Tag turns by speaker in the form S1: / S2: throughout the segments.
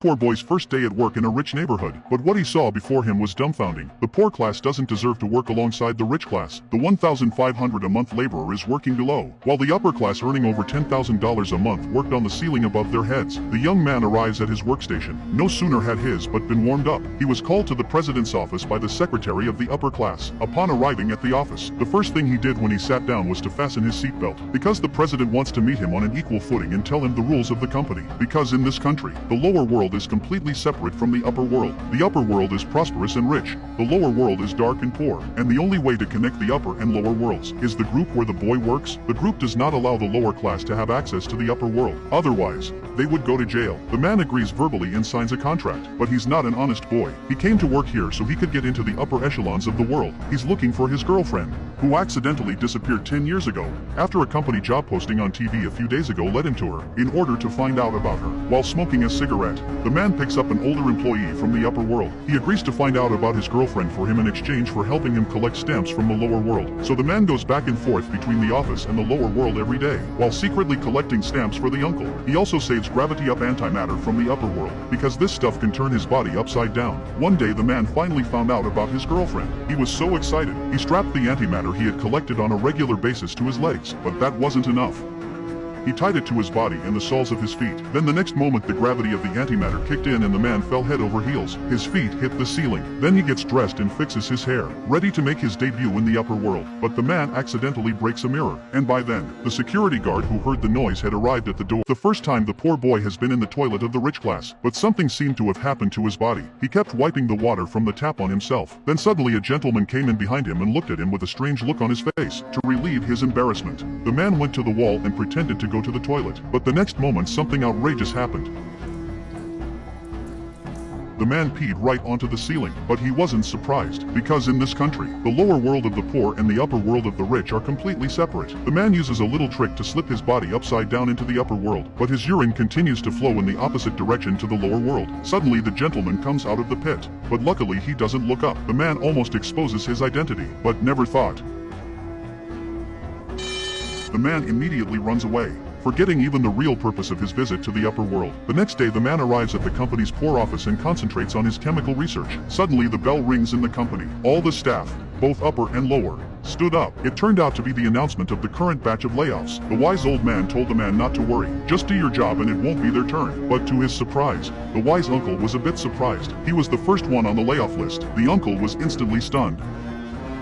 S1: Poor boy's first day at work in a rich neighborhood, but what he saw before him was dumbfounding. The poor class doesn't deserve to work alongside the rich class. The $1,500 a month laborer is working below, while the upper class earning over $10,000 a month worked on the ceiling above their heads. The young man arrives at his workstation. No sooner had his but been warmed up, he was called to the president's office by the secretary of the upper class. Upon arriving at the office, the first thing he did when he sat down was to fasten his seatbelt, because the president wants to meet him on an equal footing and tell him the rules of the company. Because in this country, the lower world is completely separate from the upper world. The upper world is prosperous and rich. The lower world is dark and poor. And the only way to connect the upper and lower worlds is the group where the boy works. The group does not allow the lower class to have access to the upper world. Otherwise, they would go to jail. The man agrees verbally and signs a contract, but he's not an honest boy. He came to work here so he could get into the upper echelons of the world. He's looking for his girlfriend, who accidentally disappeared 10 years ago, after a company job posting on TV a few days ago led him to her, in order to find out about her. While smoking a cigarette, the man picks up an older employee from the upper world. He agrees to find out about his girlfriend for him in exchange for helping him collect stamps from the lower world. So the man goes back and forth between the office and the lower world every day, while secretly collecting stamps for the uncle. He also saves gravity-up antimatter from the upper world, because this stuff can turn his body upside down. One day the man finally found out about his girlfriend. He was so excited, he strapped the antimatter he had collected on a regular basis to his legs, but that wasn't enough. He tied it to his body and the soles of his feet. Then the next moment the gravity of the antimatter kicked in and the man fell head over heels. His feet hit the ceiling. Then he gets dressed and fixes his hair, ready to make his debut in the upper world. But the man accidentally breaks a mirror. And by then, the security guard who heard the noise had arrived at the door. The first time the poor boy has been in the toilet of the rich class, but something seemed to have happened to his body. He kept wiping the water from the tap on himself. Then suddenly a gentleman came in behind him and looked at him with a strange look on his face. To relieve his embarrassment, the man went to the wall and pretended to go to the toilet. But the next moment something outrageous happened. The man peed right onto the ceiling, but he wasn't surprised, because in this country, the lower world of the poor and the upper world of the rich are completely separate. The man uses a little trick to slip his body upside down into the upper world, but his urine continues to flow in the opposite direction to the lower world. Suddenly the gentleman comes out of the pit, but luckily he doesn't look up. The man almost exposes his identity, but never thought. The man immediately runs away, forgetting even the real purpose of his visit to the upper world. The next day the man arrives at the company's poor office and concentrates on his chemical research. Suddenly the bell rings in the company. All the staff, both upper and lower, stood up. It turned out to be the announcement of the current batch of layoffs. The wise old man told the man not to worry, just do your job and it won't be their turn. But to his surprise, the wise uncle was a bit surprised. He was the first one on the layoff list. The uncle was instantly stunned.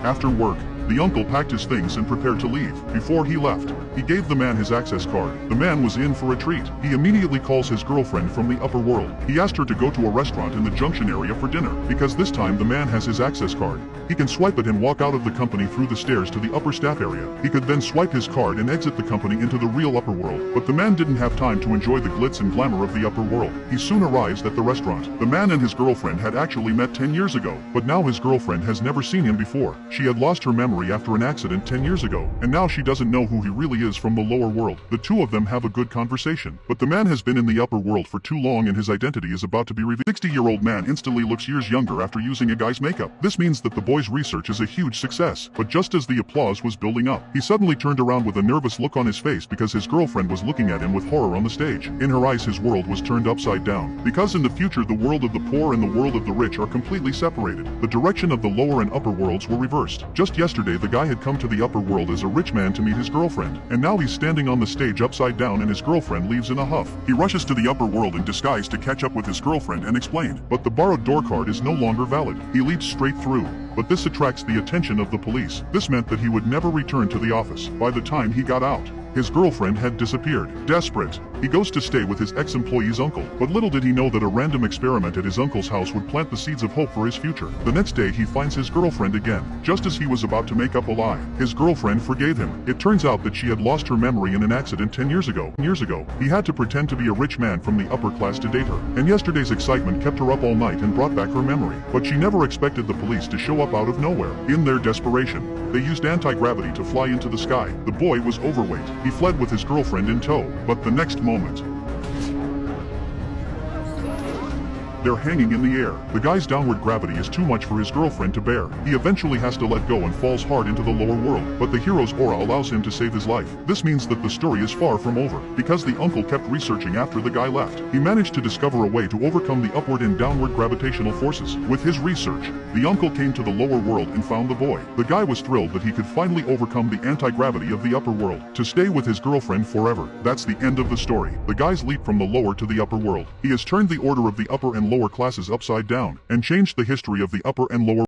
S1: After work, the uncle packed his things and prepared to leave. Before he left, he gave the man his access card. The man was in for a treat. He immediately calls his girlfriend from the upper world. He asked her to go to a restaurant in the Junction area for dinner, because this time the man has his access card. He can swipe it and walk out of the company through the stairs to the upper staff area. He could then swipe his card and exit the company into the real upper world. But the man didn't have time to enjoy the glitz and glamour of the upper world. He soon arrives at the restaurant. The man and his girlfriend had actually met 10 years ago, but now his girlfriend has never seen him before. She had lost her memory after an accident 10 years ago, and now she doesn't know who he really is from the lower world. The two of them have a good conversation, but the man has been in the upper world for too long and his identity is about to be revealed. 60-year-old man instantly looks years younger after using a guy's makeup. This means that the boy's research is a huge success, but just as the applause was building up, he suddenly turned around with a nervous look on his face because his girlfriend was looking at him with horror on the stage. In her eyes his world was turned upside down, because in the future the world of the poor and the world of the rich are completely separated. The direction of the lower and upper worlds were reversed. Just yesterday the guy had come to the upper world as a rich man to meet his girlfriend, and now he's standing on the stage upside down and his girlfriend leaves in a huff. He rushes to the upper world in disguise to catch up with his girlfriend and explain, but the borrowed door card is no longer valid. He leaps straight through, but this attracts the attention of the police. This meant that he would never return to the office. By the time he got out, his girlfriend had disappeared. Desperate, he goes to stay with his ex-employee's uncle, but little did he know that a random experiment at his uncle's house would plant the seeds of hope for his future. The next day he finds his girlfriend again. Just as he was about to make up a lie, his girlfriend forgave him. It turns out that she had lost her memory in an accident 10 years ago. He had to pretend to be a rich man from the upper class to date her, and yesterday's excitement kept her up all night and brought back her memory. But she never expected the police to show up out of nowhere. In their desperation, they used anti-gravity to fly into the sky. The boy was overweight. He fled with his girlfriend in tow, but the next moment, They're hanging in the air. The guy's downward gravity is too much for his girlfriend to bear. He eventually has to let go and falls hard into the lower world, but the hero's aura allows him to save his life. This means that the story is far from over, because the uncle kept researching after the guy left. He managed to discover a way to overcome the upward and downward gravitational forces. With his research, the uncle came to the lower world and found the boy. The guy was thrilled that he could finally overcome the anti-gravity of the upper world to stay with his girlfriend forever. That's the end of the story. The guy's leap from the lower to the upper world. He has turned the order of the upper and lower classes upside down and changed the history of the upper and lower